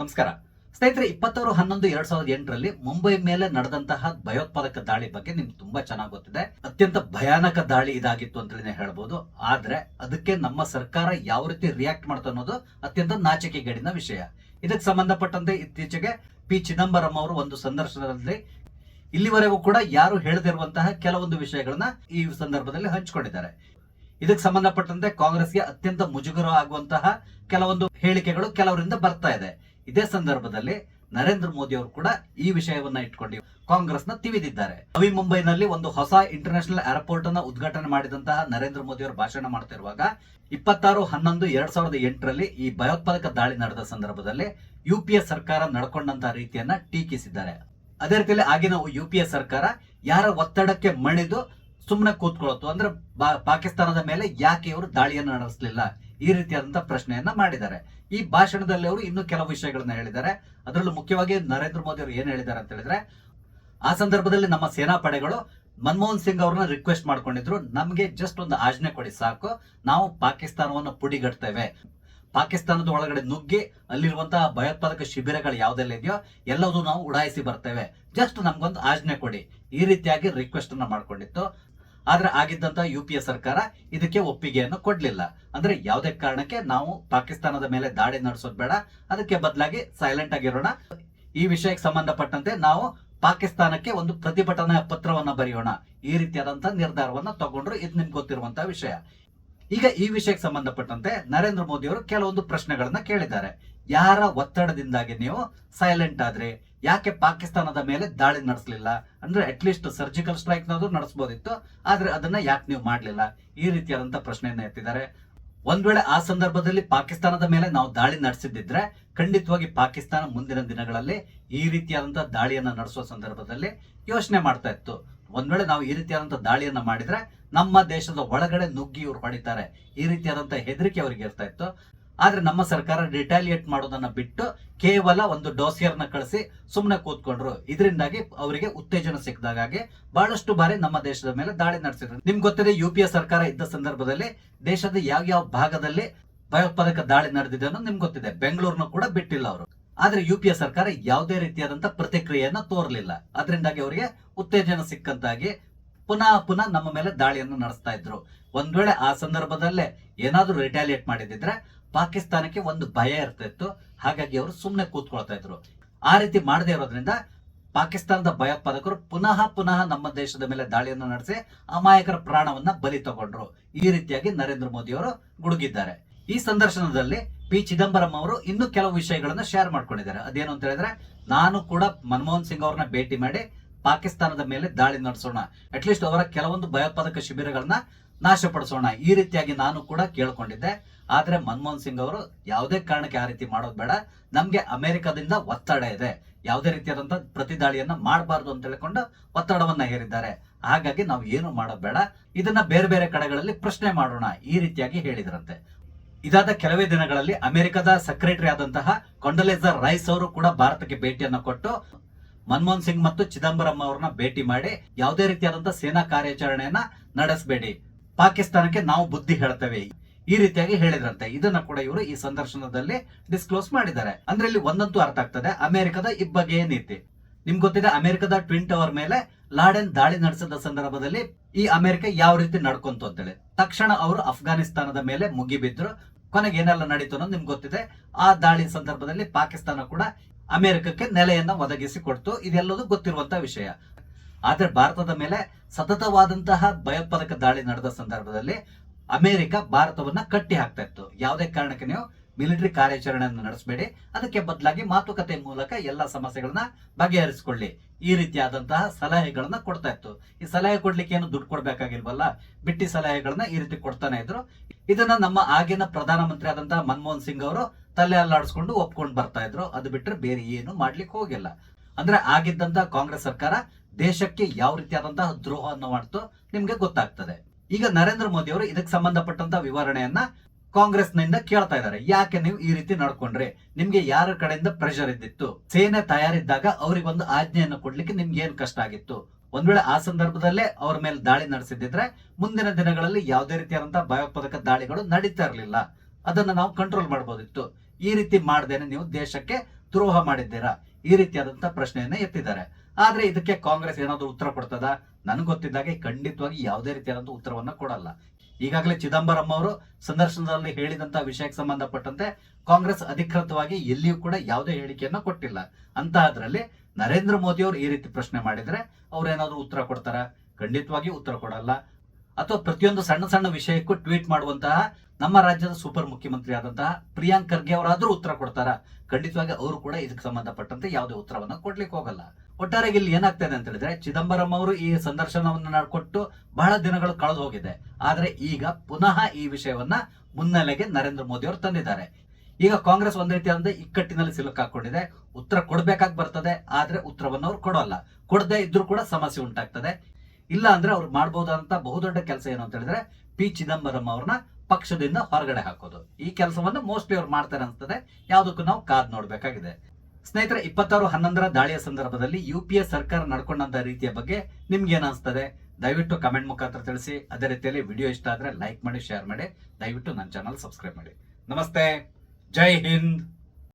ನಮಸ್ಕಾರ ಸ್ನೇಹಿತರೆ, 26/11/2008 ಮುಂಬೈ ಮೇಲೆ ನಡೆದಂತಹ ಭಯೋತ್ಪಾದಕ ದಾಳಿ ಬಗ್ಗೆ ನಿಮ್ಗೆ ತುಂಬಾ ಚೆನ್ನಾಗಿ ಗೊತ್ತಿದೆ. ಅತ್ಯಂತ ಭಯಾನಕ ದಾಳಿ ಇದಾಗಿತ್ತು ಅಂತಲೇ ಹೇಳ್ಬೋದು. ಆದ್ರೆ ಅದಕ್ಕೆ ನಮ್ಮ ಸರ್ಕಾರ ಯಾವ ರೀತಿ ರಿಯಾಕ್ಟ್ ಮಾಡ್ತಾ ಅನ್ನೋದು ಅತ್ಯಂತ ನಾಚಿಕೆಗೇಡಿನ ವಿಷಯ. ಇದಕ್ಕೆ ಸಂಬಂಧಪಟ್ಟಂತೆ ಇತ್ತೀಚೆಗೆ ಪಿ ಚಿದಂಬರಂ ಅವರು ಒಂದು ಸಂದರ್ಶನದಲ್ಲಿ ಇಲ್ಲಿವರೆಗೂ ಕೂಡ ಯಾರು ಹೇಳದಿರುವಂತಹ ಕೆಲವೊಂದು ವಿಷಯಗಳನ್ನ ಈ ಸಂದರ್ಭದಲ್ಲಿ ಹಂಚಿಕೊಂಡಿದ್ದಾರೆ. ಇದಕ್ಕೆ ಸಂಬಂಧಪಟ್ಟಂತೆ ಕಾಂಗ್ರೆಸ್ಗೆ ಅತ್ಯಂತ ಮುಜುಗರ ಆಗುವಂತಹ ಕೆಲವೊಂದು ಹೇಳಿಕೆಗಳು ಕೆಲವರಿಂದ ಬರ್ತಾ ಇದೆ. ಇದೇ ಸಂದರ್ಭದಲ್ಲಿ ನರೇಂದ್ರ ಮೋದಿ ಅವರು ಕೂಡ ಈ ವಿಷಯವನ್ನ ಇಟ್ಕೊಂಡು ಕಾಂಗ್ರೆಸ್ನ ತಿವಿದಿದ್ದಾರೆ. ನವಿ ಮುಂಬೈನಲ್ಲಿ ಒಂದು ಹೊಸ ಇಂಟರ್ನ್ಯಾಷನಲ್ ಏರ್ಪೋರ್ಟ್ ಅನ್ನ ಉದ್ಘಾಟನೆ ಮಾಡಿದಂತಹ ನರೇಂದ್ರ ಮೋದಿ ಅವರು ಭಾಷಣ ಮಾಡ್ತಿರುವಾಗ 26/11/2008 ಈ ಭಯೋತ್ಪಾದಕ ದಾಳಿ ನಡೆದ ಸಂದರ್ಭದಲ್ಲಿ ಯುಪಿಎ ಸರ್ಕಾರ ನಡ್ಕೊಂಡಂತಹ ರೀತಿಯನ್ನ ಟೀಕಿಸಿದ್ದಾರೆ. ಅದೇ ರೀತಿಯಲ್ಲಿ ಆಗಿನ ಯುಪಿಎ ಸರ್ಕಾರ ಯಾರ ಒತ್ತಡಕ್ಕೆ ಮಣಿದು ಸುಮ್ಮನೆ ಕೂತ್ಕೊಳ್ಳೋದು, ಅಂದ್ರೆ ಪಾಕಿಸ್ತಾನದ ಮೇಲೆ ಯಾಕೆ ಇವರು ದಾಳಿಯನ್ನು ನಡೆಸಲಿಲ್ಲ, ಈ ರೀತಿಯಾದಂತಹ ಪ್ರಶ್ನೆಯನ್ನ ಮಾಡಿದ್ದಾರೆ. ಈ ಭಾಷಣದಲ್ಲಿ ಅವರು ಇನ್ನೂ ಕೆಲವು ವಿಷಯಗಳನ್ನ ಹೇಳಿದ್ದಾರೆ. ಅದರಲ್ಲೂ ಮುಖ್ಯವಾಗಿ ನರೇಂದ್ರ ಮೋದಿ ಅವರು ಏನ್ ಹೇಳಿದ್ದಾರೆ ಅಂತ ಹೇಳಿದ್ರೆ, ಆ ಸಂದರ್ಭದಲ್ಲಿ ನಮ್ಮ ಸೇನಾ ಪಡೆಗಳು ಮನಮೋಹನ್ ಸಿಂಗ್ ಅವ್ರನ್ನ ರಿಕ್ವೆಸ್ಟ್ ಮಾಡ್ಕೊಂಡಿದ್ರು, ನಮ್ಗೆ ಜಸ್ಟ್ ಒಂದು ಆಜ್ಞೆ ಕೊಡಿ ಸಾಕು, ನಾವು ಪಾಕಿಸ್ತಾನವನ್ನು ಪುಡಿಗಟ್ತೇವೆ, ಪಾಕಿಸ್ತಾನದ ಒಳಗಡೆ ನುಗ್ಗಿ ಅಲ್ಲಿರುವಂತಹ ಭಯೋತ್ಪಾದಕ ಶಿಬಿರಗಳು ಯಾವ್ದೆಲ್ಲ ಇದೆಯೋ ಎಲ್ಲವೂ ನಾವು ಉಡಾಯಿಸಿ ಬರ್ತೇವೆ, ಜಸ್ಟ್ ನಮ್ಗೊಂದು ಆಜ್ಞೆ ಕೊಡಿ, ಈ ರೀತಿಯಾಗಿ ರಿಕ್ವೆಸ್ಟ್ ಅನ್ನ ಮಾಡ್ಕೊಂಡಿತ್ತು. ಆದ್ರೆ ಆಗಿದ್ದಂತ ಯುಪಿಎ ಸರ್ಕಾರ ಇದಕ್ಕೆ ಒಪ್ಪಿಗೆಯನ್ನು ಕೊಡ್ಲಿಲ್ಲ. ಅಂದ್ರೆ ಯಾವುದೇ ಕಾರಣಕ್ಕೆ ನಾವು ಪಾಕಿಸ್ತಾನದ ಮೇಲೆ ದಾಳಿ ನಡೆಸೋದು ಬೇಡ, ಅದಕ್ಕೆ ಬದಲಾಗಿ ಸೈಲೆಂಟ್ ಆಗಿರೋಣ, ಈ ವಿಷಯಕ್ಕೆ ಸಂಬಂಧಪಟ್ಟಂತೆ ನಾವು ಪಾಕಿಸ್ತಾನಕ್ಕೆ ಒಂದು ಪ್ರತಿಭಟನಾ ಪತ್ರವನ್ನ ಬರೆಯೋಣ, ಈ ರೀತಿಯಾದಂತಹ ನಿರ್ಧಾರವನ್ನ ತಗೊಂಡ್ರು. ಇದು ನಿಮ್ಗೆ ಗೊತ್ತಿರುವಂತಹ ವಿಷಯ. ಈಗ ಈ ವಿಷಯಕ್ಕೆ ಸಂಬಂಧಪಟ್ಟಂತೆ ನರೇಂದ್ರ ಮೋದಿ ಅವರು ಕೆಲವೊಂದು ಪ್ರಶ್ನೆಗಳನ್ನ ಕೇಳಿದ್ದಾರೆ. ಯಾರ ಒತ್ತಡದಿಂದಾಗಿ ನೀವು ಸೈಲೆಂಟ್ ಆದ್ರಿ, ಯಾಕೆ ಪಾಕಿಸ್ತಾನದ ಮೇಲೆ ದಾಳಿ ನಡೆಸಲಿಲ್ಲ, ಅಂದ್ರೆ ಅಟ್ಲೀಸ್ಟ್ ಸರ್ಜಿಕಲ್ ಸ್ಟ್ರೈಕ್ ನಾದ್ರು ನಡೆಸಬಹುದಿತ್ತು, ಆದ್ರೆ ಅದನ್ನ ಯಾಕೆ ನೀವು ಮಾಡ್ಲಿಲ್ಲ, ಈ ರೀತಿಯಾದಂತಹ ಪ್ರಶ್ನೆಯನ್ನ ಎತ್ತಿದ್ದಾರೆ. ಒಂದ್ ವೇಳೆ ಆ ಸಂದರ್ಭದಲ್ಲಿ ಪಾಕಿಸ್ತಾನದ ಮೇಲೆ ನಾವು ದಾಳಿ ನಡೆಸಿದ್ರೆ ಖಂಡಿತವಾಗಿ ಪಾಕಿಸ್ತಾನ ಮುಂದಿನ ದಿನಗಳಲ್ಲಿ ಈ ರೀತಿಯಾದಂತಹ ದಾಳಿಯನ್ನ ನಡೆಸುವ ಸಂದರ್ಭದಲ್ಲಿ ಯೋಚನೆ ಮಾಡ್ತಾ ಇತ್ತು. ಒಂದ್ ವೇಳೆ ನಾವು ಈ ರೀತಿಯಾದಂತಹ ದಾಳಿಯನ್ನ ಮಾಡಿದ್ರೆ ನಮ್ಮ ದೇಶದ ಒಳಗಡೆ ನುಗ್ಗಿ ಇವ್ರು ಹೊಡಿತಾರೆ, ಈ ರೀತಿಯಾದಂತಹ ಹೆದರಿಕೆ ಅವರಿಗೆ ಇರ್ತಾ ಇತ್ತು. ಆದ್ರೆ ನಮ್ಮ ಸರ್ಕಾರ ರಿಟಾಲಿಯೇಟ್ ಮಾಡೋದನ್ನ ಬಿಟ್ಟು ಕೇವಲ ಒಂದು ಡೋಸಿಯರ್ನ ಕಳಿಸಿ ಸುಮ್ಮನೆ ಕೂತ್ಕೊಂಡ್ರು. ಇದರಿಂದಾಗಿ ಅವರಿಗೆ ಉತ್ತೇಜನ ಸಿಕ್ಕದಾಗಿ ಬಹಳಷ್ಟು ಬಾರಿ ನಮ್ಮ ದೇಶದ ಮೇಲೆ ದಾಳಿ ನಡೆಸಿದ್ರು. ನಿಮ್ಗೆ ಗೊತ್ತಿದೆ, ಯುಪಿಎ ಸರ್ಕಾರ ಇದ್ದ ಸಂದರ್ಭದಲ್ಲಿ ದೇಶದ ಯಾವ ಭಾಗದಲ್ಲಿ ಭಯೋತ್ಪಾದಕ ದಾಳಿ ನಡೆದಿದೆ ಅನ್ನೋದು ನಿಮ್ಗೆ ಗೊತ್ತಿದೆ. ಬೆಂಗಳೂರನ್ನು ಕೂಡ ಬಿಟ್ಟಿಲ್ಲ ಅವರು. ಆದ್ರೆ ಯುಪಿಎ ಸರ್ಕಾರ ಯಾವುದೇ ರೀತಿಯಾದಂತಹ ಪ್ರತಿಕ್ರಿಯೆಯನ್ನ ತೋರಲಿಲ್ಲ. ಅದರಿಂದಾಗಿ ಅವರಿಗೆ ಉತ್ತೇಜನ ಸಿಕ್ಕಂತಾಗಿ ಪುನಃ ನಮ್ಮ ಮೇಲೆ ದಾಳಿಯನ್ನು ನಡೆಸ್ತಾ ಇದ್ರು. ಒಂದ್ ವೇಳೆ ಆ ಸಂದರ್ಭದಲ್ಲೇ ಏನಾದ್ರೂ ರಿಟಾಲಿಯೇಟ್ ಮಾಡಿದಿದ್ರೆ ಪಾಕಿಸ್ತಾನಕ್ಕೆ ಒಂದು ಭಯ ಇರ್ತಾ ಇತ್ತು, ಹಾಗಾಗಿ ಅವರು ಸುಮ್ಮನೆ ಕೂತ್ಕೊಳ್ತಾ ಇದ್ರು. ಆ ರೀತಿ ಮಾಡದೇ ಇರೋದ್ರಿಂದ ಪಾಕಿಸ್ತಾನದ ಭಯೋತ್ಪಾದಕರು ಪುನಃ ನಮ್ಮ ದೇಶದ ಮೇಲೆ ದಾಳಿಯನ್ನು ನಡೆಸಿ ಅಮಾಯಕರ ಪ್ರಾಣವನ್ನ ಬಲಿ ತಗೊಂಡ್ರು. ಈ ರೀತಿಯಾಗಿ ನರೇಂದ್ರ ಮೋದಿ ಅವರು ಗುಡುಗಿದ್ದಾರೆ. ಈ ಸಂದರ್ಶನದಲ್ಲಿ ಪಿ ಚಿದಂಬರಂ ಅವರು ಇನ್ನೂ ಕೆಲವು ವಿಷಯಗಳನ್ನ ಶೇರ್ ಮಾಡ್ಕೊಂಡಿದ್ದಾರೆ. ಅದೇನು ಅಂತ ಹೇಳಿದ್ರೆ, ನಾನು ಕೂಡ ಮನಮೋಹನ್ ಸಿಂಗ್ ಅವ್ರನ್ನ ಭೇಟಿ ಮಾಡಿ ಪಾಕಿಸ್ತಾನದ ಮೇಲೆ ದಾಳಿ ನಡೆಸೋಣ, ಅಟ್ಲೀಸ್ಟ್ ಅವರ ಕೆಲವೊಂದು ಭಯೋತ್ಪಾದಕ ಶಿಬಿರಗಳನ್ನ ನಾಶಪಡಿಸೋಣ, ಈ ರೀತಿಯಾಗಿ ನಾನು ಕೂಡ ಕೇಳ್ಕೊಂಡಿದ್ದೆ. ಆದ್ರೆ ಮನಮೋಹನ್ ಸಿಂಗ್ ಅವರು ಯಾವುದೇ ಕಾರಣಕ್ಕೆ ಆ ರೀತಿ ಮಾಡೋದು ಬೇಡ, ನಮ್ಗೆ ಅಮೆರಿಕದಿಂದ ಒತ್ತಡ ಇದೆ, ಯಾವುದೇ ರೀತಿಯಾದಂತಹ ಪ್ರತಿ ದಾಳಿಯನ್ನ ಮಾಡಬಾರ್ದು ಅಂತ ಹೇಳಿಕೊಂಡು ಒತ್ತಡವನ್ನ ಹೇರಿದ್ದಾರೆ. ಹಾಗಾಗಿ ನಾವು ಏನು ಮಾಡೋದು ಬೇಡ, ಇದನ್ನ ಬೇರೆ ಬೇರೆ ಕಡೆಗಳಲ್ಲಿ ಪ್ರಶ್ನೆ ಮಾಡೋಣ, ಈ ರೀತಿಯಾಗಿ ಹೇಳಿದ್ರಂತೆ. ಇದಾದ ಕೆಲವೇ ದಿನಗಳಲ್ಲಿ ಅಮೆರಿಕದ ಸೆಕ್ರೆಟರಿ ಆದಂತಹ ಕೊಂಡಲೇಜಾ ರೈಸ್ ಅವರು ಕೂಡ ಭಾರತಕ್ಕೆ ಭೇಟಿಯನ್ನ ಕೊಟ್ಟು ಮನಮೋಹನ್ ಸಿಂಗ್ ಮತ್ತು ಚಿದಂಬರಂ ಅವರನ್ನ ಭೇಟಿ ಮಾಡಿ ಯಾವುದೇ ರೀತಿಯಾದಂತಹ ಸೇನಾ ಕಾರ್ಯಾಚರಣೆಯನ್ನ ನಡೆಸಬೇಡಿ, ಪಾಕಿಸ್ತಾನಕ್ಕೆ ನಾವು ಬುದ್ಧಿ ಹೇಳ್ತೇವೆ, ಈ ರೀತಿಯಾಗಿ ಹೇಳಿದ್ರಂತೆ. ಇದನ್ನ ಕೂಡ ಇವರು ಈ ಸಂದರ್ಶನದಲ್ಲಿ ಡಿಸ್ಕ್ಲೋಸ್ ಮಾಡಿದ್ದಾರೆ. ಅಂದ್ರೆ ಇಲ್ಲಿ ಒಂದಂತೂ ಅರ್ಥ ಆಗ್ತದೆ, ಅಮೆರಿಕದ ಇಬ್ಬಗೆಯ ನೀತಿ. ನಿಮ್ಗೆ ಗೊತ್ತಿದೆ, ಅಮೆರಿಕದ ಟ್ವಿನ್ ಟವರ್ ಮೇಲೆ ಲಾಡೆನ್ ದಾಳಿ ನಡೆಸಿದ ಸಂದರ್ಭದಲ್ಲಿ ಈ ಅಮೆರಿಕ ಯಾವ ರೀತಿ ನಡ್ಕೊಂತು ಅಂತೇಳಿ ತಕ್ಷಣ ಅವರು ಅಫ್ಘಾನಿಸ್ತಾನದ ಮೇಲೆ ಮುಗಿಬಿದ್ರು. ಕೊನೆಗೆ ಏನೆಲ್ಲ ನಡೀತು ಅನ್ನೋದು ನಿಮ್ಗೆ ಗೊತ್ತಿದೆ. ಆ ದಾಳಿ ಸಂದರ್ಭದಲ್ಲಿ ಪಾಕಿಸ್ತಾನ ಕೂಡ ಅಮೆರಿಕಕ್ಕೆ ನೆಲೆಯನ್ನ ಒದಗಿಸಿ ಕೊಡ್ತು. ಇದೆಲ್ಲದೂ ಗೊತ್ತಿರುವಂತಹ ವಿಷಯ. ಆದ್ರೆ ಭಾರತದ ಮೇಲೆ ಸತತವಾದಂತಹ ಭಯೋತ್ಪಾದಕ ದಾಳಿ ನಡೆದ ಸಂದರ್ಭದಲ್ಲಿ ಅಮೆರಿಕ ಭಾರತವನ್ನ ಕಟ್ಟಿ ಹಾಕ್ತಾ ಇತ್ತು. ಯಾವುದೇ ಕಾರಣಕ್ಕೆ ನೀವು ಮಿಲಿಟರಿ ಕಾರ್ಯಾಚರಣೆಯನ್ನು ನಡೆಸಬೇಡಿ, ಅದಕ್ಕೆ ಬದಲಾಗಿ ಮಾತುಕತೆ ಮೂಲಕ ಎಲ್ಲಾ ಸಮಸ್ಯೆಗಳನ್ನ ಬಗೆಹರಿಸಿಕೊಳ್ಳಿ, ಈ ರೀತಿಯಾದಂತಹ ಸಲಹೆಗಳನ್ನ ಕೊಡ್ತಾ ಇತ್ತು. ಈ ಸಲಹೆ ಕೊಡ್ಲಿಕ್ಕೆ ಏನು ದುಡ್ಡು ಕೊಡ್ಬೇಕಾಗಿಲ್ವಲ್ಲ, ಬಿಟ್ಟಿ ಸಲಹೆಗಳನ್ನ ಈ ರೀತಿ ಕೊಡ್ತಾನೆ ಇದ್ರು. ಇದನ್ನ ನಮ್ಮ ಆಗಿನ ಪ್ರಧಾನಮಂತ್ರಿ ಆದಂತಹ ಮನಮೋಹನ್ ಸಿಂಗ್ ಅವರು ತಲೆ ಅಲ್ಲಾಡಿಸ್ಕೊಂಡು ಒಪ್ಕೊಂಡು ಬರ್ತಾ ಇದ್ರು. ಅದು ಬಿಟ್ಟರೆ ಬೇರೆ ಏನು ಮಾಡ್ಲಿಕ್ಕೆ ಹೋಗಿಲ್ಲ. ಅಂದ್ರೆ ಆಗಿದ್ದಂತಹ ಕಾಂಗ್ರೆಸ್ ಸರ್ಕಾರ ದೇಶಕ್ಕೆ ಯಾವ ರೀತಿಯಾದಂತಹ ದ್ರೋಹವನ್ನು ಮಾಡ್ತು ನಿಮ್ಗೆ ಗೊತ್ತಾಗ್ತದೆ. ಈಗ ನರೇಂದ್ರ ಮೋದಿ ಅವರು ಇದಕ್ಕೆ ಸಂಬಂಧಪಟ್ಟಂತ ವಿವರಣೆಯನ್ನ ಕಾಂಗ್ರೆಸ್ನಿಂದ ಕೇಳ್ತಾ ಇದ್ದಾರೆ. ಯಾಕೆ ನೀವು ಈ ರೀತಿ ನಡ್ಕೊಂಡ್ರಿ, ನಿಮ್ಗೆ ಯಾರ ಕಡೆಯಿಂದ ಪ್ರೆಷರ್ ಇದ್ದಿತ್ತು, ಸೇನೆ ತಯಾರಿದ್ದಾಗ ಅವ್ರಿಗೆ ಒಂದು ಆಜ್ಞೆಯನ್ನು ಕೊಡ್ಲಿಕ್ಕೆ ನಿಮ್ಗೆ ಏನ್ ಕಷ್ಟ ಆಗಿತ್ತು, ಒಂದ್ ವೇಳೆ ಆ ಸಂದರ್ಭದಲ್ಲೇ ಅವ್ರ ಮೇಲೆ ದಾಳಿ ನಡೆಸಿದ್ರೆ ಮುಂದಿನ ದಿನಗಳಲ್ಲಿ ಯಾವುದೇ ರೀತಿಯಾದಂತಹ ಭಯೋತ್ಪಾದಕ ದಾಳಿಗಳು ನಡೀತಾ ಇರಲಿಲ್ಲ, ಅದನ್ನ ನಾವು ಕಂಟ್ರೋಲ್ ಮಾಡಬಹುದಿತ್ತು. ಈ ರೀತಿ ಮಾಡ್ದೇನೆ ನೀವು ದೇಶಕ್ಕೆ ದ್ರೋಹ ಮಾಡಿದ್ದೀರಾ ಈ ರೀತಿಯಾದಂತಹ ಪ್ರಶ್ನೆಯನ್ನ ಎತ್ತಿದ್ದಾರೆ. ಆದ್ರೆ ಇದಕ್ಕೆ ಕಾಂಗ್ರೆಸ್ ಏನಾದ್ರು ಉತ್ತರ ಕೊಡ್ತದ? ನನಗೆ ಗೊತ್ತಿದ್ದಾಗೆ ಖಂಡಿತವಾಗಿ ಯಾವುದೇ ರೀತಿಯಾದಂತಹ ಉತ್ತರವನ್ನ ಕೊಡಲ್ಲ. ಈಗಾಗಲೇ ಚಿದಂಬರಂ ಅವರು ಸಂದರ್ಶನದಲ್ಲಿ ಹೇಳಿದಂತಹ ವಿಷಯಕ್ಕೆ ಸಂಬಂಧಪಟ್ಟಂತೆ ಕಾಂಗ್ರೆಸ್ ಅಧಿಕೃತವಾಗಿ ಎಲ್ಲಿಯೂ ಕೂಡ ಯಾವುದೇ ಹೇಳಿಕೆಯನ್ನ ಕೊಟ್ಟಿಲ್ಲ. ಅಂತಹದ್ರಲ್ಲಿ ನರೇಂದ್ರ ಮೋದಿ ಅವರು ಈ ರೀತಿ ಪ್ರಶ್ನೆ ಮಾಡಿದ್ರೆ ಅವ್ರೇನಾದ್ರು ಉತ್ತರ ಕೊಡ್ತಾರ? ಖಂಡಿತವಾಗಿ ಉತ್ತರ ಕೊಡಲ್ಲ. ಅಥವಾ ಪ್ರತಿಯೊಂದು ಸಣ್ಣ ಸಣ್ಣ ವಿಷಯಕ್ಕೂ ಟ್ವೀಟ್ ಮಾಡುವಂತಹ ನಮ್ಮ ರಾಜ್ಯದ ಸೂಪರ್ ಮುಖ್ಯಮಂತ್ರಿ ಆದಂತಹ ಪ್ರಿಯಾಂಕ್ ಖರ್ಗೆ ಅವರಾದ್ರೂ ಉತ್ತರ ಕೊಡ್ತಾರ? ಖಂಡಿತವಾಗಿ ಅವರು ಕೂಡ ಇದಕ್ಕೆ ಸಂಬಂಧಪಟ್ಟಂತೆ ಯಾವುದೇ ಉತ್ತರವನ್ನ ಕೊಡ್ಲಿಕ್ಕೆ ಹೋಗಲ್ಲ. ಒಟ್ಟಾರೆಗೆ ಇಲ್ಲಿ ಏನಾಗ್ತದೆ ಅಂತ ಹೇಳಿದ್ರೆ, ಚಿದಂಬರಂ ಅವರು ಈ ಸಂದರ್ಶನವನ್ನ ಕೊಟ್ಟು ಬಹಳ ದಿನಗಳು ಕಳೆದು ಹೋಗಿದೆ. ಆದ್ರೆ ಈಗ ಪುನಃ ಈ ವಿಷಯವನ್ನ ಮುನ್ನೆಲೆಗೆ ನರೇಂದ್ರ ಮೋದಿ ಅವರು ತಂದಿದ್ದಾರೆ. ಈಗ ಕಾಂಗ್ರೆಸ್ ಒಂದ್ ರೀತಿಯಾದ ಇಕ್ಕಟ್ಟಿನಲ್ಲಿ ಸಿಲುಕಾಕೊಂಡಿದೆ. ಉತ್ತರ ಕೊಡ್ಬೇಕಾಗಿ ಬರ್ತದೆ, ಆದ್ರೆ ಉತ್ತರವನ್ನು ಅವ್ರು ಕೊಡೋಲ್ಲ. ಕೊಡದೆ ಇದ್ರೂ ಕೂಡ ಸಮಸ್ಯೆ ಉಂಟಾಗ್ತದೆ. ಇಲ್ಲ ಅಂದ್ರೆ ಅವ್ರು ಮಾಡಬಹುದಂತ ಬಹುದೊಡ್ಡ ಕೆಲಸ ಏನು ಅಂತ ಹೇಳಿದ್ರೆ, ಪಿ ಚಿದಂಬರಂ ಅವ್ರನ್ನ ಪಕ್ಷದಿಂದ ಹೊರಗಡೆ ಹಾಕೋದು. ಈ ಕೆಲಸವನ್ನ ಮೋಸ್ಟ್ಲಿ ಅವ್ರು ಮಾಡ್ತಾರೆ ಅನ್ಸ್ತದೆ. ಯಾವುದಕ್ಕೂ ನಾವು ಕಾದ್ ನೋಡ್ಬೇಕಾಗಿದೆ. ಸ್ನೇಹಿತರೆ, 26/11 ದಾಳಿಯ ಸಂದರ್ಭದಲ್ಲಿ UPA ಸರ್ಕಾರ ನಡ್ಕೊಂಡಂತ ರೀತಿಯ ಬಗ್ಗೆ ನಿಮ್ಗೆ ಏನ್ ಅನ್ಸ್ತದೆ? ದಯವಿಟ್ಟು ಕಮೆಂಟ್ ಮುಖಾಂತರ ತಿಳಿಸಿ. ಅದೇ ರೀತಿಯಲ್ಲಿ ವಿಡಿಯೋ ಇಷ್ಟ ಆದ್ರೆ ಲೈಕ್ ಮಾಡಿ, ಶೇರ್ ಮಾಡಿ. ದಯವಿಟ್ಟು ನನ್ನ ಚಾನಲ್ ಸಬ್ಸ್ಕ್ರೈಬ್ ಮಾಡಿ. ನಮಸ್ತೆ, ಜೈ ಹಿಂದ್.